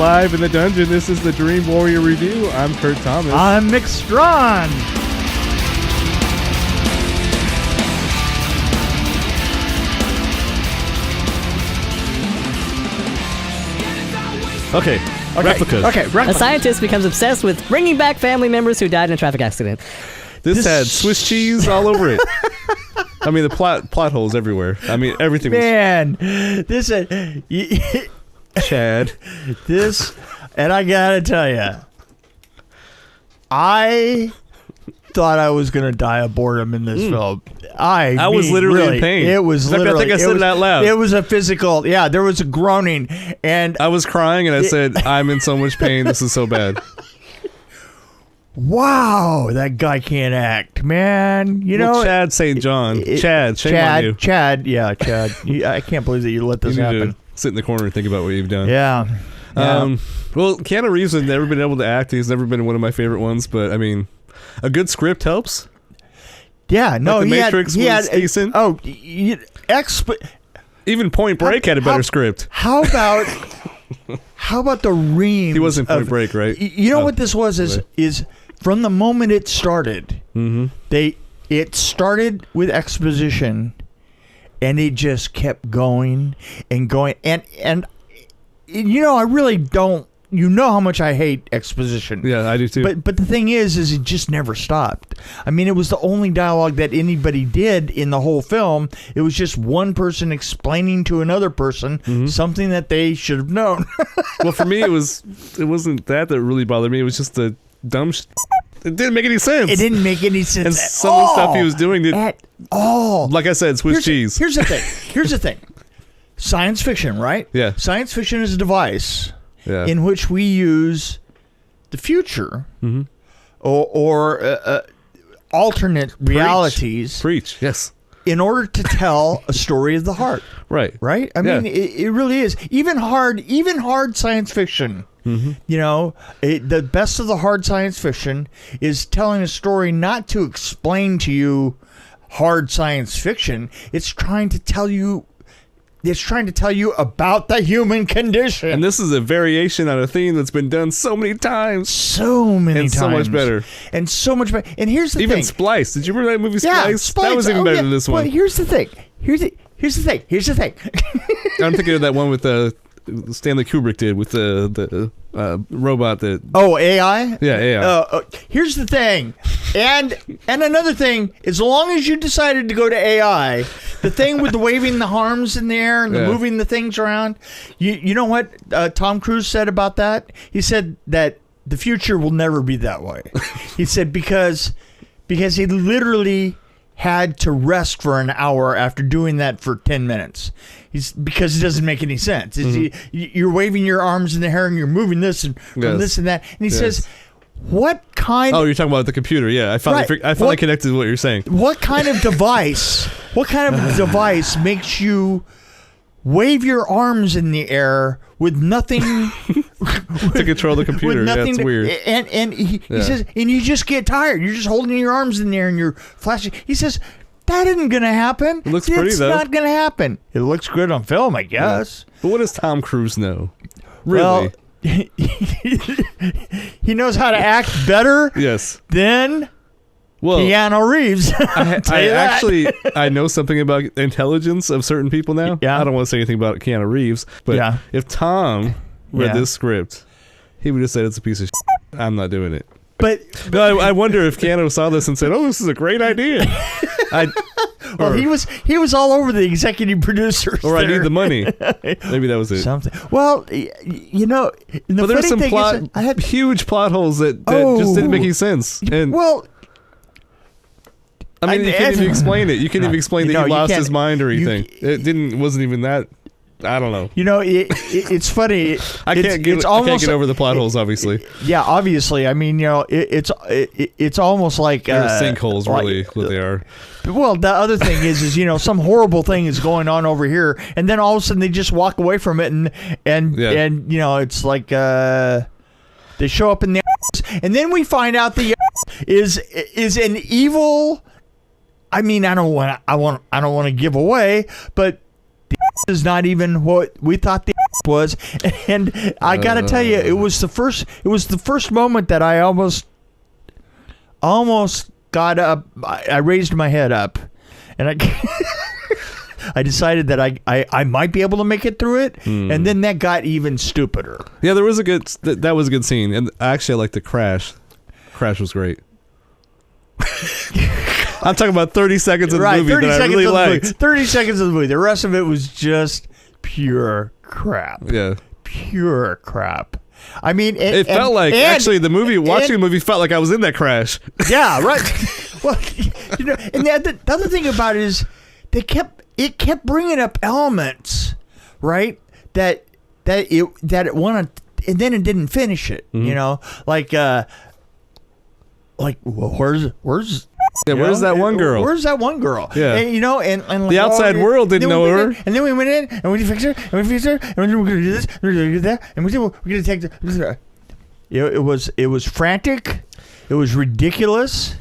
live in the dungeon. This is the Dream Warrior Review. I'm Kurt Thomas. I'm Strawn. Okay. Replicas. Okay. A scientist becomes obsessed with bringing back family members who died in a traffic accident. This had Swiss cheese all over it. I mean, the plot holes everywhere. I mean, everything was... Man, this... Chad. This... And I gotta tell you, I thought I was gonna die of boredom in this film. I was literally in pain. It was literally... I think I said it out loud. It was a physical... Yeah, there was a groaning, and... I was crying, and I said, I'm in so much pain. This is so bad. Wow, that guy can't act, man. You know, Chad St. John. Chad, shame on you. Chad. I can't believe that you let this happen. Sit in the corner and think about what you've done. Yeah. Well, Keanu Reeves has never been able to act. He's never been one of my favorite ones, but I mean, a good script helps. Yeah, no, like the Matrix was decent. Oh, even Point Break had a better script. How about the reams? He wasn't Point Break, right? You know what this was is from the moment it started. Mm-hmm. It started with exposition, and it just kept going and going, and you know, I really don't. You know how much I hate exposition. Yeah, I do too. But the thing is it just never stopped. I mean, it was the only dialogue that anybody did in the whole film. It was just one person explaining to another person something that they should have known. Well, for me, it wasn't that really bothered me. It was just the dumb it didn't make any sense. It didn't make any sense and some of the stuff he was doing at all. Like I said, Swiss cheese. Here's the thing. Science fiction, right? Yeah. Science fiction is a device in which we use the future or alternate realities. Preach, yes. In order to tell a story of the heart. Right. I mean, it really is. Even hard science fiction. You know, the best of the hard science fiction is telling a story not to explain to you hard science fiction. It's trying to tell you about the human condition. And this is a variation on a theme that's been done so many times. So much better. And so much better. And here's the thing. Even Splice. Did you remember that movie Splice? Yeah, Splice. That was even better than this one. Well, here's the thing. Here's the thing. I'm thinking of that one with Stanley Kubrick did with the robot that... Oh, AI? Yeah, AI. Here's the thing. And another thing, as long as you decided to go to AI, the thing with the waving the arms in the air and the moving the things around, you know what Tom Cruise said about that? He said that the future will never be that way. He said because he literally had to rest for an hour after doing that for 10 minutes. Because it doesn't make any sense. You're waving your arms in the air and you're moving this and from this and that. And he says, what kind... Oh, you're talking about the computer. Yeah, I finally connected to what you're saying. What kind of device makes you wave your arms in the air with nothing... to control the computer. That's weird. And he says, and you just get tired. You're just holding your arms in the air and you're flashing. He says... That isn't going to happen. It looks pretty, though. It's not going to happen. It looks good on film, I guess. Yeah. But what does Tom Cruise know? Really? Well, he knows how to act better than Keanu Reeves. I know something about intelligence of certain people now. Yeah. I don't want to say anything about Keanu Reeves, but if Tom read this script, he would have said it's a piece of shit. I'm not doing it. But I wonder if Keanu saw this and said, "Oh, this is a great idea." Well, he was all over the executive producers. Or I need the money. Maybe that was it. Something. Well, you know, but there's some huge plot holes that just didn't make any sense. And I mean, you can't even explain it. You can't even explain that he lost his mind or anything. It wasn't even that. I don't know. You know, it's funny. I can't get over the plot holes, obviously. Yeah, obviously. I mean, you know, it's almost like they're sinkholes, really, what they are. Well, the other thing is you know, some horrible thing is going on over here, and then all of a sudden they just walk away from it, and you know, it's like they show up in the and then we find out the is an evil. I mean, I don't want to give away, but the is not even what we thought the was, and I gotta tell you, it was the first moment that I almost got up. I raised my head up, and I decided that I might be able to make it through it, and then that got even stupider. Yeah, there was that was a good scene, and actually I liked the crash. Crash was great. I'm talking about 30 seconds of the movie that I really liked. 30 seconds of the movie. The rest of it was just pure crap. Yeah. Pure crap. I mean, it felt like actually the movie. Watching the movie felt like I was in that crash. Yeah, right. Well, and the other thing about it is it kept bringing up elements, right? That it wanted, and then it didn't finish it. Mm-hmm. You know, like where's where's that one girl? Where's that one girl? Yeah. And, and like, the outside world didn't know her. And then we went in, and we fixed her, and we fixed her, and we're going to do this, and we're going to do that, and we're going to take the... It was frantic. It was ridiculous.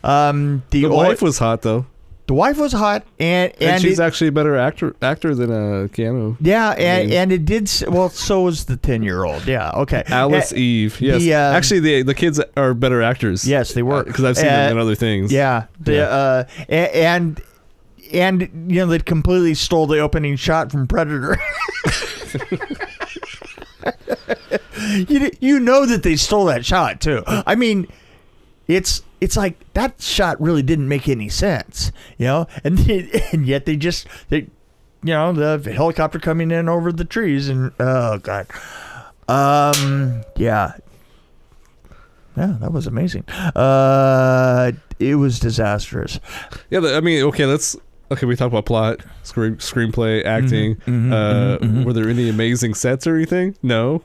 The wife was hot, though. The wife was hot, and she's actually a better actor than Keanu. Yeah, and it did well. So was the 10-year-old. Yeah, okay. Alice Eve. Yes, actually, the kids are better actors. Yes, they were, because I've seen them in other things. Yeah, and they completely stole the opening shot from Predator. You know that they stole that shot too. I mean, it's like that shot really didn't make any sense, and yet they the helicopter coming in over the trees, and oh god, yeah, that was amazing. It was disastrous. Yeah, I mean, okay, we talked about plot, screenplay, acting. Were there any amazing sets or anything? No,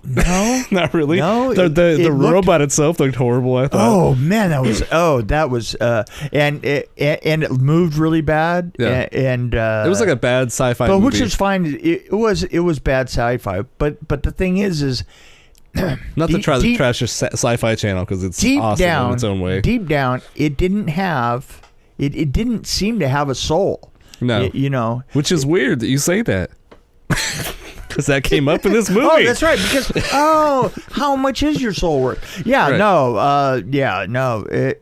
not really. No, the robot itself looked horrible, I thought. Oh man, that was and it moved really bad. Yeah. and it was like a bad sci-fi movie. Which is fine. It was bad sci-fi, but the thing is not to try to trash a sci-fi channel, because it's awesome in its own way. Deep down, it didn't seem to have a soul. No, which is weird that you say that, because that came up in this movie. Oh, that's right. Because how much is your soul worth? Yeah, right.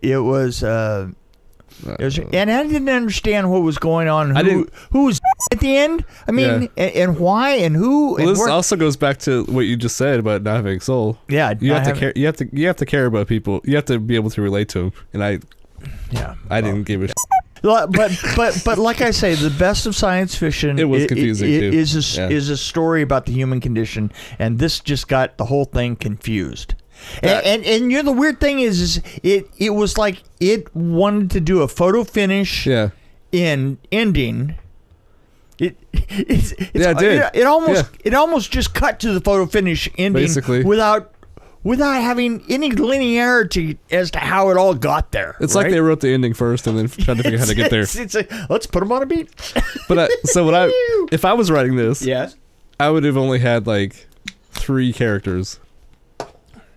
It was. And I didn't understand what was going on. Who was at the end? I mean, and why and who? Well, this also goes back to what you just said about not having a soul. Yeah, you have to care. You have to care about people. You have to be able to relate to them. And I didn't give a shit. But like I say, the best of science fiction. It was confusing too. Is a story about the human condition, and this just got the whole thing confused. And the weird thing is it was like it wanted to do a photo finish. Yeah. In ending. It almost just cut to the photo finish ending, basically, without having any linearity as to how it all got there. It's like they wrote the ending first and then tried to figure out how to get there. It's like, let's put them on a beat. But if I was writing this, yes, I would have only had like 3 characters.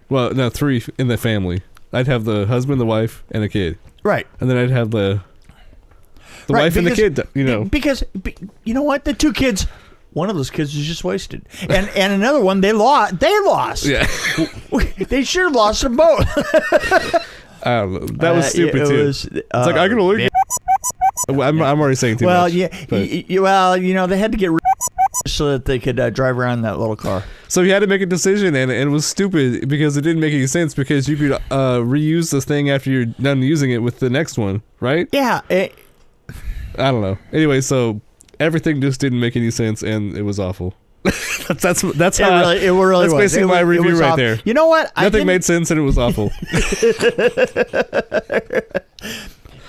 Well, no, 3 in the family. I'd have the husband, the wife, and a kid. Right. And then I'd have the wife and the kid. Because you know what, the 2 kids. One of those kids was just wasted, and another one they lost. Yeah, they should have lost them both. I don't know. That was stupid too. It's like I can only. I'm already saying too much. They had to get so that they could drive around that little car. So he had to make a decision, and it was stupid because it didn't make any sense, because you could reuse this thing after you're done using it with the next one, right? Yeah. I don't know. Anyway, so. Everything just didn't make any sense, and it was awful. That's how it really that's was. basically my review right there. You know what? Nothing made sense, and it was awful.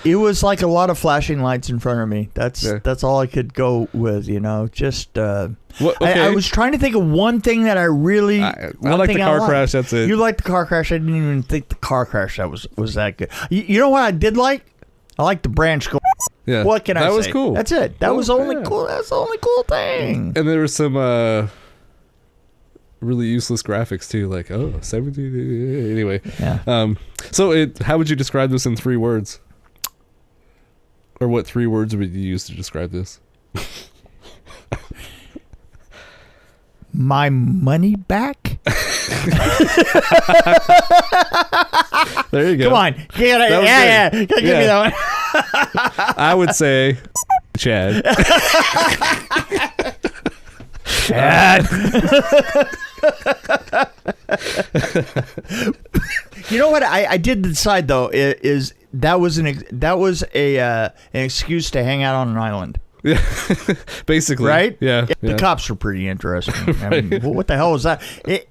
It was like a lot of flashing lights in front of me. That's all I could go with. Just. Okay. I was trying to think of one thing that I really. I like the car crash. That's it. You liked the car crash. I didn't even think the car crash was that good. You know what I did like? I like the branch go. Yeah. What can I say? That was cool. That's it. That was only cool. That's the only cool thing. And there were some really useless graphics too, like 70. Anyway. Yeah. So how would you describe this in 3 words? Or what 3 words would you use to describe this? my money back? There you go. Come on. Give me that one. I would say Chad. Chad. You know what I did decide though is that was an excuse to hang out on an island. Yeah, basically, right? Yeah, The cops were pretty interesting. I mean, what the hell was that?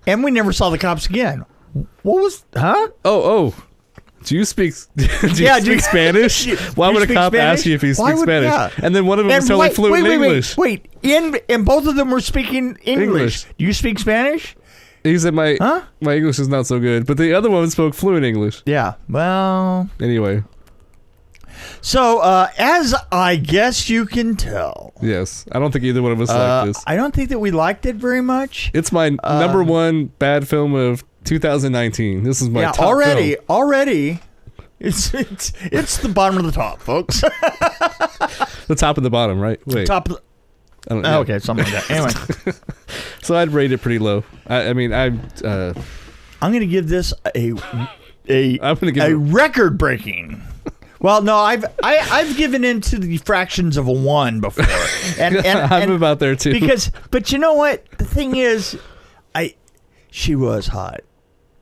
And we never saw the cops again. What was? Huh? Oh. Do you speak? Do you speak Spanish? Why would a cop ask you if you speak Spanish? Yeah. And then one of them was totally fluent in English. Wait, and both of them were speaking English. Do you speak Spanish? He said my English is not so good, but the other one spoke fluent English. Yeah. Well. Anyway. So, as I guess you can tell. Yes. I don't think either one of us liked this. I don't think that we liked it very much. It's my number one bad film of 2019. This is my top film. Already, it's the bottom of the top, folks. The top of the bottom, right? Wait. Top of the... Okay, something like that. Anyway. So I'd rate it pretty low. I'm going to give this a record-breaking... Well, no, I've given into the fractions of a 1 before, and I'm about there too. But you know what? The thing is, she was hot.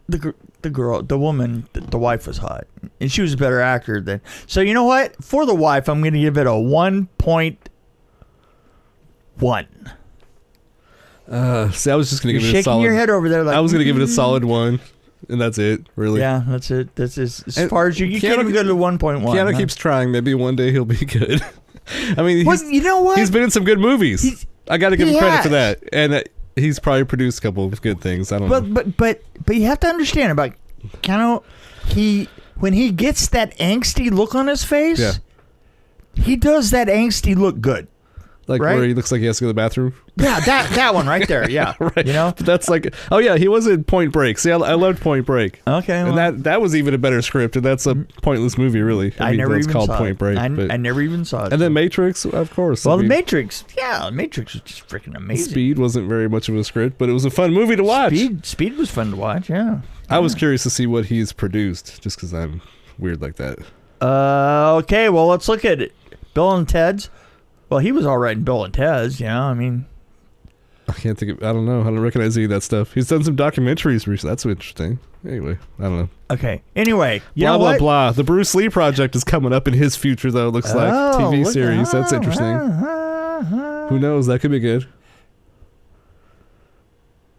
The girl, the woman, the wife was hot, and she was a better actor than. So you know what? For the wife, I'm going to give it a 1.1. See, I was just going to give it a solid. Shaking your head over there, like I was going to give it a solid 1. And that's it, really. Yeah, that's it. That's as far as you can't even go to 1.1. Keanu keeps trying. Maybe one day he'll be good. I mean, you know what? He's been in some good movies. I got to give him credit for that. And he's probably produced a couple of good things. I don't know. But you have to understand about Keanu. When he gets that angsty look on his face, he does that angsty look good. Like where he looks like he has to go to the bathroom? Yeah, that one right there. Yeah. Right. You know? But that's like, oh yeah, he was in Point Break. See, I loved Point Break. Okay. Well, and that was even a better script, and that's a pointless movie, really. I never even called saw Point it. Break. I never even saw it. And then Matrix, of course. Well, The Matrix was just freaking amazing. Speed wasn't very much of a script, but it was a fun movie to watch. Speed was fun to watch, yeah. I was curious to see what he's produced, just because I'm weird like that. Okay, well, let's look at it. Bill and Ted's. Well, he was all right in Bill and Ted's, you know, I mean. I can't think of, I don't know. I don't recognize any of that stuff. He's done some documentaries recently. That's interesting. Anyway, I don't know. Okay. Anyway, blah, blah, blah. The Bruce Lee project is coming up in his future, though, it looks like. TV series. That's interesting. Who knows? That could be good.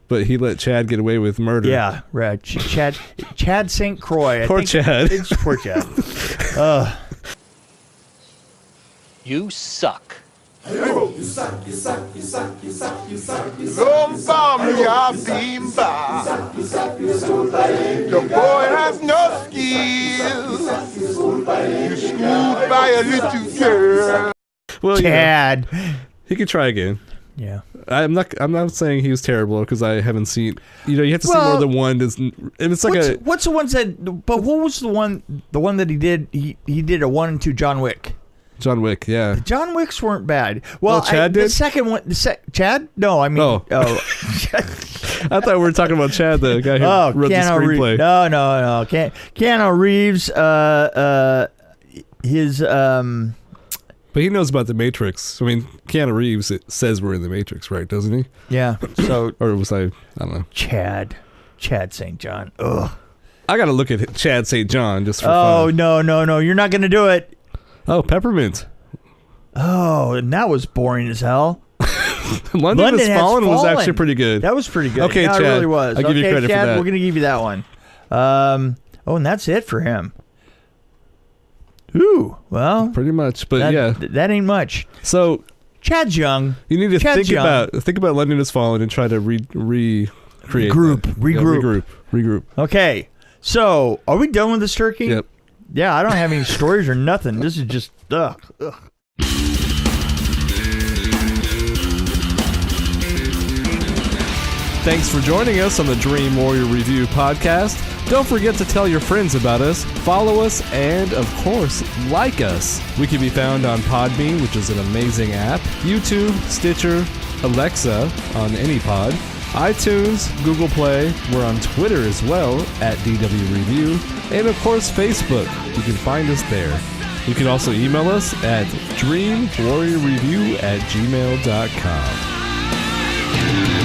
But he let Chad get away with murder. Yeah, right. Chad St. Croix. Poor Chad. Poor Chad. You suck. You suck. The boy has no skills. You schooled by a little girl. Well, Chad. He could try again. Yeah. I'm not saying he was terrible because I haven't seen. You have to see more than one. It's like what's the ones that? But what was the one? The one that he did? He did a 1 and 2 John Wick. John Wick, yeah. The John Wicks weren't bad. Well, Chad did? The second one, Chad? No, I mean, I thought we were talking about Chad, the guy who wrote the screenplay. No. Keanu Reeves, But he knows about the Matrix. I mean, Keanu Reeves says we're in the Matrix, right? Doesn't he? Yeah. So, or was I don't know. Chad St. John. Ugh. I got to look at Chad St. John just for fun. Oh no! You're not gonna do it. Oh, Peppermint. Oh, and that was boring as hell. London Has Fallen was actually pretty good. That was pretty good. Okay, Chad. It really was. I'll give you credit Chad, for that. We're gonna give you that one. And that's it for him. Ooh, well, pretty much, but that ain't much. So Chad's young. You need to think about London Has Fallen and try to recreate. Regroup. Okay, so are we done with this turkey? Yep. Yeah, I don't have any stories or nothing. This is just ugh. Thanks for joining us on the Dream Warrior Review podcast. Don't forget to tell your friends about us, follow us, and, of course, like us. We can be found on Podbean, which is an amazing app, YouTube, Stitcher, Alexa on any pod, iTunes, Google Play. We're on Twitter as well at DW Review. And, of course, Facebook. You can find us there. You can also email us at dreamwarriorreview@gmail.com.